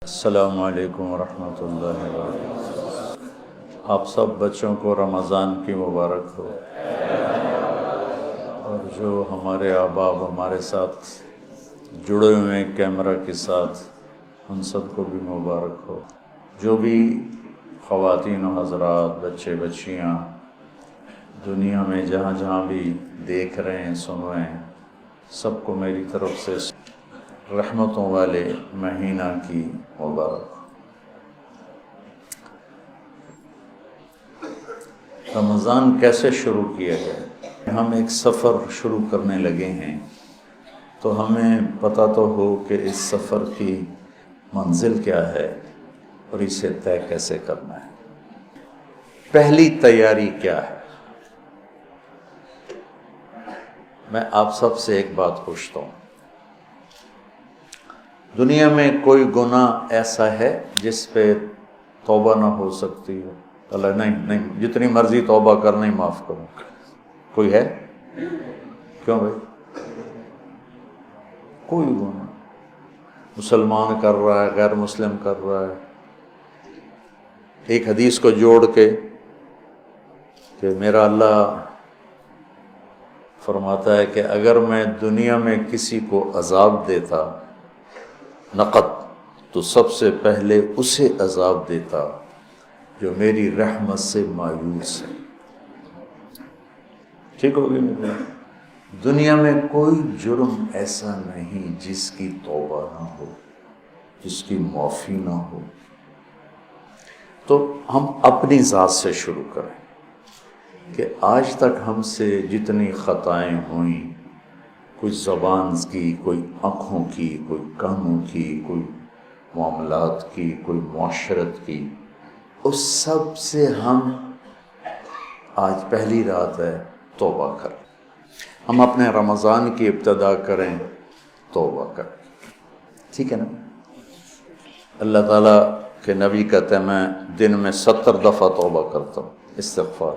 السلام علیکم ورحمۃ اللہ وبرکاتہ۔ آپ سب بچوں کو رمضان کی مبارک ہو، اور جو ہمارے احباب ہمارے ساتھ جڑے ہوئے ہیں کیمرہ کے ساتھ، ان سب کو بھی مبارک ہو۔ جو بھی خواتین و حضرات، بچے بچیاں دنیا میں جہاں جہاں بھی دیکھ رہے ہیں، سن رہے ہیں، سب کو میری طرف سے رحمتوں والے مہینہ کی مبارک۔ رمضان کیسے شروع کیا گیا؟ ہم ایک سفر شروع کرنے لگے ہیں، تو ہمیں پتہ تو ہو کہ اس سفر کی منزل کیا ہے اور اسے طے کیسے کرنا ہے۔ پہلی تیاری کیا ہے؟ میں آپ سب سے ایک بات پوچھتا ہوں، دنیا میں کوئی گناہ ایسا ہے جس پہ توبہ نہ ہو سکتی ہو؟ اللہ نہیں، جتنی مرضی توبہ کر نہیں معاف کروں۔ کوئی ہے؟ کیوں بھائی؟ کوئی گناہ مسلمان کر رہا ہے، غیر مسلم کر رہا ہے، ایک حدیث کو جوڑ کے کہ میرا اللہ فرماتا ہے کہ اگر میں دنیا میں کسی کو عذاب دیتا نقد، تو سب سے پہلے اسے عذاب دیتا جو میری رحمت سے مایوس ہے۔ ٹھیک ہوگی؟ دنیا میں کوئی جرم ایسا نہیں جس کی توبہ نہ ہو، جس کی معافی نہ ہو۔ تو ہم اپنی ذات سے شروع کریں کہ آج تک ہم سے جتنی خطائیں ہوئیں، کوئی زبان کی، کوئی آنکھوں کی، کوئی کانوں کی، کوئی معاملات کی، کوئی معاشرت کی، اس سب سے ہم آج پہلی رات ہے توبہ کریں۔ ہم اپنے رمضان کی ابتدا کریں، توبہ کریں، ٹھیک ہے نا؟ اللہ تعالیٰ کے نبی کہتے ہیں میں دن میں 70 دفعہ توبہ کرتا ہوں، استغفار۔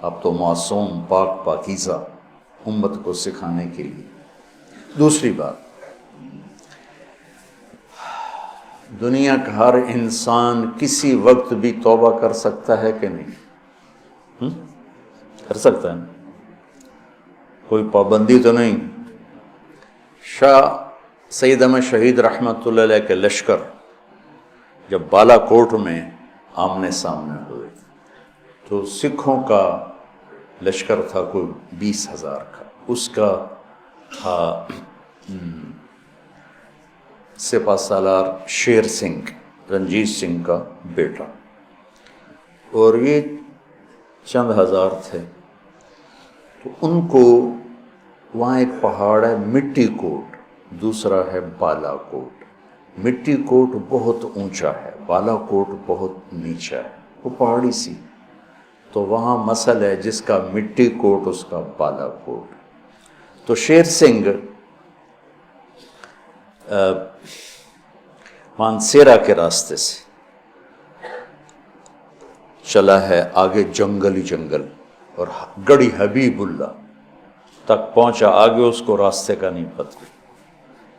آپ تو معصوم، پاک پاکیزہ، امت کو سکھانے کے لیے۔ دوسری بات، دنیا کا ہر انسان کسی وقت بھی توبہ کر سکتا ہے کہ نہیں؟ کر سکتا ہے نا؟ کوئی پابندی تو نہیں۔ شاہ سید احمد شہید رحمۃ اللہ علیہ کے لشکر جب بالا کوٹ میں آمنے سامنے ہوئے، تو سکھوں کا لشکر تھا کوئی 20,000 کا، اس کا تھا سپہ سالار شیر سنگھ، رنجیت سنگھ کا بیٹا، اور یہ چند ہزار تھے۔ تو ان کو وہاں ایک پہاڑ ہے مٹی کوٹ، دوسرا ہے بالا کوٹ۔ مٹی کوٹ بہت اونچا ہے، بالا کوٹ بہت نیچا ہے، وہ پہاڑی سی۔ تو وہاں مسل ہے، جس کا مٹی کوٹ اس کا بالا کوٹ۔ تو شیر سنگھ مانسیرا کے راستے سے چلا ہے، آگے جنگل ہی جنگل، اور گڑھی حبیب اللہ تک پہنچا، آگے اس کو راستے کا نہیں پتہ۔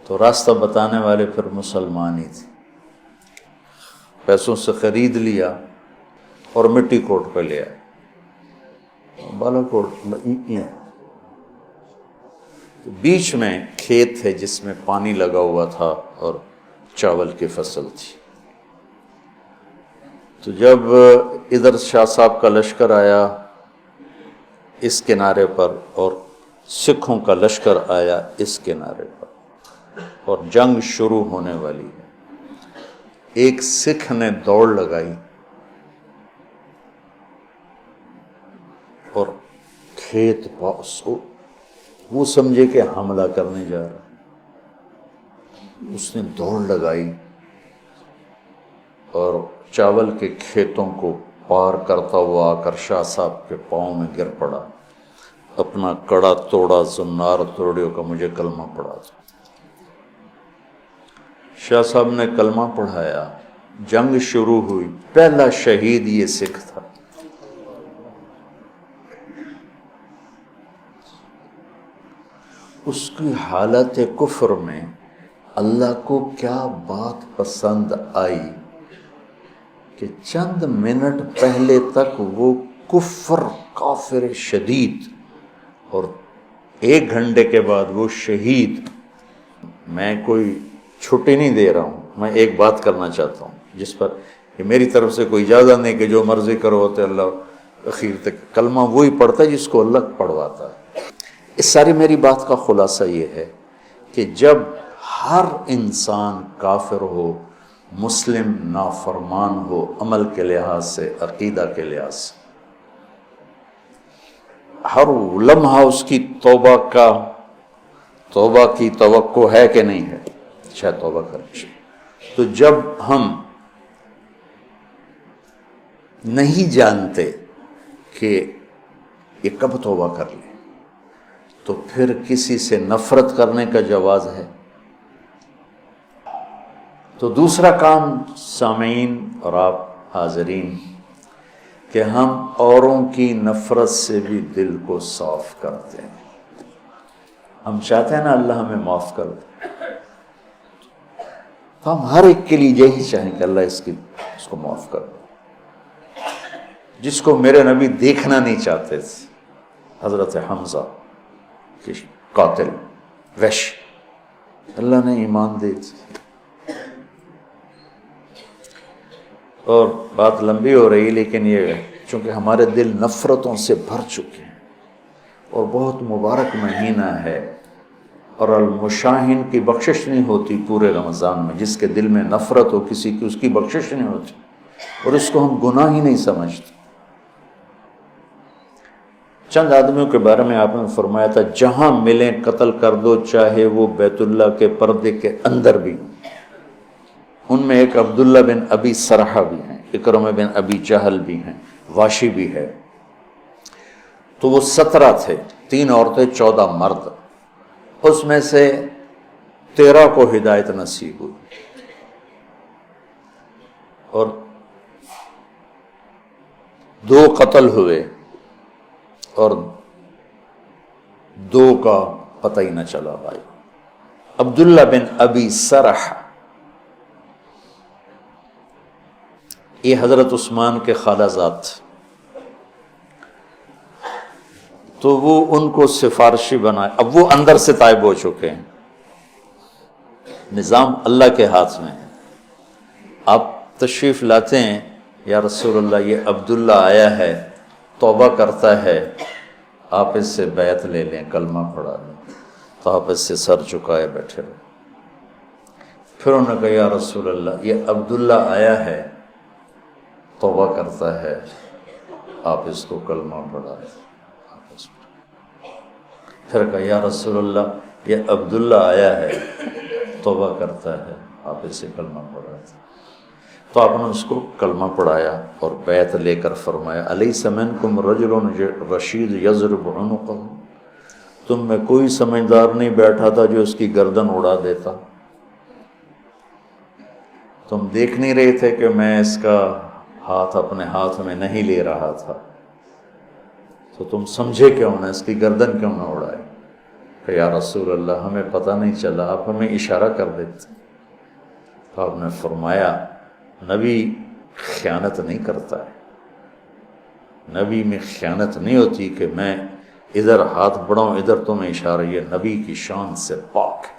تو راستہ بتانے والے پھر مسلمان ہی تھے، پیسوں سے خرید لیا اور مٹی کوٹ پہ لے آئے۔ بالا کوٹ بیچ میں کھیت ہے جس میں پانی لگا ہوا تھا اور چاول کی فصل تھی۔ تو جب ادھر شاہ صاحب کا لشکر آیا اس کنارے پر، اور سکھوں کا لشکر آیا اس کنارے پر، اور جنگ شروع ہونے والی ہے، ایک سکھ نے دوڑ لگائی اور کھیت پاس، وہ سمجھے کہ حملہ کرنے جا رہا، اس نے دوڑ لگائی اور چاول کے کھیتوں کو پار کرتا ہوا آ کر شاہ صاحب کے پاؤں میں گر پڑا، اپنا کڑا توڑا، زنار توڑیو کا مجھے کلمہ پڑھا تھا۔ شاہ صاحب نے کلمہ پڑھایا، جنگ شروع ہوئی، پہلا شہید یہ سکھ تھا۔ اس کی حالت کفر میں اللہ کو کیا بات پسند آئی کہ چند منٹ پہلے تک وہ کفر کافر شدید، اور 1 گھنٹے کے بعد وہ شہید. میں کوئی چھٹی نہیں دے رہا ہوں، میں ایک بات کرنا چاہتا ہوں جس پر کہ میری طرف سے کوئی اجازت نہیں کہ جو مرضی کرو ہوتے اللہ اخیر تک. کلمہ وہی پڑھتا ہے جس کو اللہ پڑھواتا ہے. اس ساری میری بات کا خلاصہ یہ ہے کہ جب ہر انسان کافر ہو، مسلم نافرمان ہو، عمل کے لحاظ سے، عقیدہ کے لحاظ سے، ہر لمحہ اس کی توبہ کی توقع ہے کہ نہیں ہے؟ شاید توبہ کریں. تو جب ہم نہیں جانتے کہ یہ کب توبہ کر لیں تو پھر کسی سے نفرت کرنے کا جواز ہے. تو دوسرا کام سامعین اور آپ حاضرین کہ ہم اوروں کی نفرت سے بھی دل کو صاف کرتے ہیں. ہم چاہتے ہیں نا اللہ ہمیں معاف کر دے، تو ہم ہر ایک کے لیے یہی چاہیں کہ اللہ اس کو معاف کر دے. جس کو میرے نبی دیکھنا نہیں چاہتے تھے، حضرت حمزہ کے قاتل وحش، اللہ نے ایمان دے دی. اور بات لمبی ہو رہی لیکن یہ چونکہ ہمارے دل نفرتوں سے بھر چکے ہیں اور بہت مبارک مہینہ ہے، اور المشاہین کی بخشش نہیں ہوتی پورے رمضان میں. جس کے دل میں نفرت ہو کسی کی، اس کی بخشش نہیں ہوتی، اور اس کو ہم گناہ ہی نہیں سمجھتے. چند آدمیوں کے بارے میں آپ نے فرمایا تھا جہاں ملیں قتل کر دو، چاہے وہ بیت اللہ کے پردے کے اندر بھی. ان میں ایک عبداللہ بن ابی سرحہ بھی ہیں، اکرمہ بن ابی جہل بھی ہیں، واشی بھی ہے. تو وہ 17 تھے، 3 عورتیں 14 مرد. اس میں سے 13 کو ہدایت نصیب ہوئی، اور 2 قتل ہوئے اور 2 کا پتہ ہی نہ چلا. بھائی عبداللہ بن ابی سرح یہ حضرت عثمان کے خالہ زاد تھے، تو وہ ان کو سفارشی بنائے. اب وہ اندر سے تائب ہو چکے ہیں، نظام اللہ کے ہاتھ میں ہے. آپ تشریف لاتے ہیں، یا رسول اللہ یہ عبداللہ آیا ہے، توبہ کرتا ہے، آپ اس سے بیعت لے لیں، کلمہ پڑھا لیں. تو آپ اس سے سر جھکائے بیٹھے رہے. پھر انہوں نے کہا یا رسول اللہ یہ عبداللہ آیا ہے، توبہ کرتا ہے، آپ اس کو کلمہ پڑھا لیں. پھر کہا یا رسول اللہ یہ عبداللہ آیا ہے، توبہ کرتا ہے، آپ اسے کلمہ پڑھا دیں. تو آپ نے اس کو کلمہ پڑھایا اور بیعت لے کر فرمایا الیس منکم رجل رشید یضرب عنقہ، تم میں کوئی سمجھدار نہیں بیٹھا تھا جو اس کی گردن اڑا دیتا؟ تم دیکھ نہیں رہے تھے کہ میں اس کا ہاتھ اپنے ہاتھ میں نہیں لے رہا تھا، تو تم سمجھے کیوں نہ، اس کی گردن کیوں نہ اڑائے؟ کہ یا رسول اللہ ہمیں پتہ نہیں چلا، آپ ہمیں اشارہ کر دیتے. تو آپ نے فرمایا نبی خیانت نہیں کرتا ہے، نبی میں خیانت نہیں ہوتی کہ میں ادھر ہاتھ بڑھاؤں ادھر تمہیں اشارہ. یہ نبی کی شان سے پاک ہے.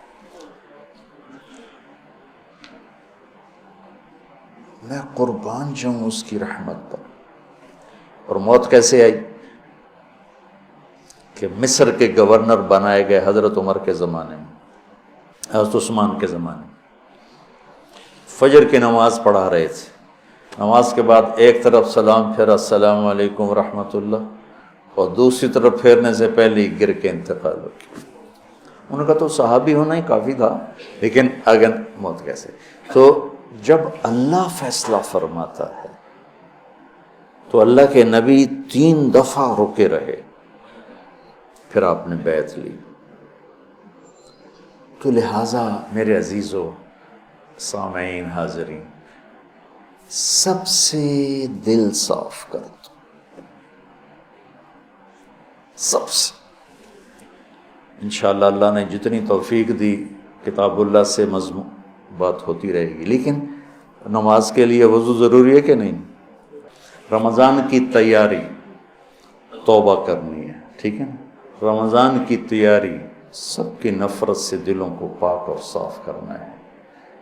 میں قربان جاؤں اس کی رحمت پر. اور موت کیسے آئی؟ کہ مصر کے گورنر بنائے گئے حضرت عمر کے زمانے میں، حضرت عثمان کے زمانے میں. فجر کی نماز پڑھا رہے تھے، نماز کے بعد ایک طرف سلام پھیرا السلام علیکم ورحمۃ اللہ، اور دوسری طرف پھیرنے سے پہلے ہی گر کے انتقال ہو گیا. انہوں نے کہا تو صحابی ہونا ہی کافی تھا، لیکن اگر موت کیسے؟ تو جب اللہ فیصلہ فرماتا ہے تو اللہ کے نبی 3 دفعہ رکے رہے، پھر آپ نے بیعت لی. تو لہٰذا میرے عزیزو، سامعین، حاضرین، سب سے دل صاف کر دو، سب سے. انشاءاللہ اللہ نے جتنی توفیق دی کتاب اللہ سے مضمون بات ہوتی رہے گی، لیکن نماز کے لیے وضو ضروری ہے کہ نہیں؟ رمضان کی تیاری توبہ کرنی ہے، ٹھیک ہے نا؟ رمضان کی تیاری سب کی نفرت سے دلوں کو پاک اور صاف کرنا ہے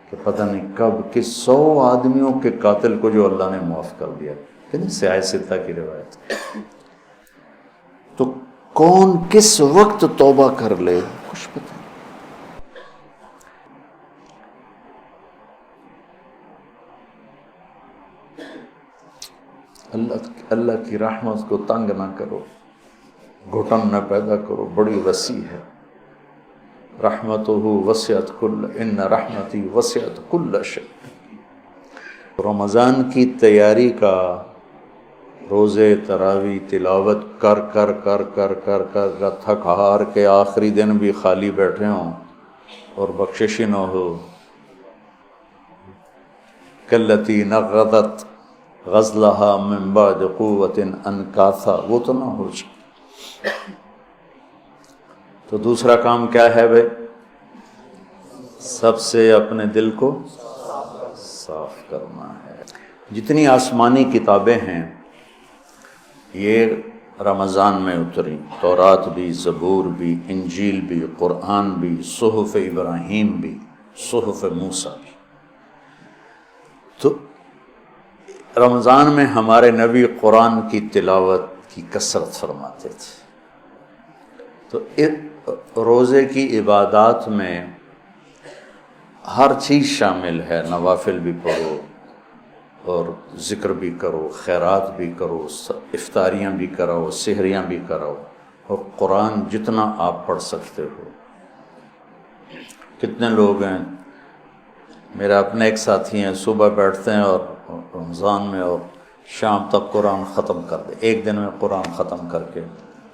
کہ پتہ نہیں کب کس 100 آدمیوں کے قاتل کو جو اللہ نے معاف کر دیا، سیاہ ستہ کی روایت۔ تو کون کس وقت توبہ کر لے کچھ پتہ نہیں۔ اللہ کی رحمت کو تنگ نہ کرو، گھٹن نہ پیدا کرو، بڑی وسیع ہے۔ رحمتہ وسعت کل، ان رحمتی وسعت کل شیء۔ رمضان کی تیاری کا روزے تراوی تلاوت کر کر کر کر کر کر کر تھک ہار کے آخری دن بھی خالی بیٹھے ہوں اور بخشش نہ ہو، کلتی نقضت غزلها من بعد قوت انکاثا، وہ تو نہ ہو جائے۔ تو دوسرا کام کیا ہے بھائی؟ سب سے اپنے دل کو صاف کرنا ہے۔ جتنی آسمانی کتابیں ہیں یہ رمضان میں اتری، تورات بھی، زبور بھی، انجیل بھی، قرآن بھی، صحف ابراہیم بھی، صحف موسیٰ بھی۔ تو رمضان میں ہمارے نبی قرآن کی تلاوت کی کثرت فرماتے تھے۔ تو روزے کی عبادات میں ہر چیز شامل ہے، نوافل بھی پڑھو اور ذکر بھی کرو، خیرات بھی کرو، افطاریاں بھی کراؤ، سحریاں بھی کراؤ، اور قرآن جتنا آپ پڑھ سکتے ہو۔ کتنے لوگ ہیں، میرا اپنے ایک ساتھی ہیں، صبح بیٹھتے ہیں اور رمضان میں اور شام تک قرآن ختم کر دے، ایک دن میں قرآن ختم کر کے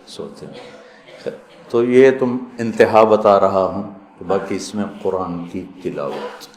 سوتے ہیں۔ تو یہ تم انتہا بتا رہا ہوں، باقی اس میں قرآن کی تلاوت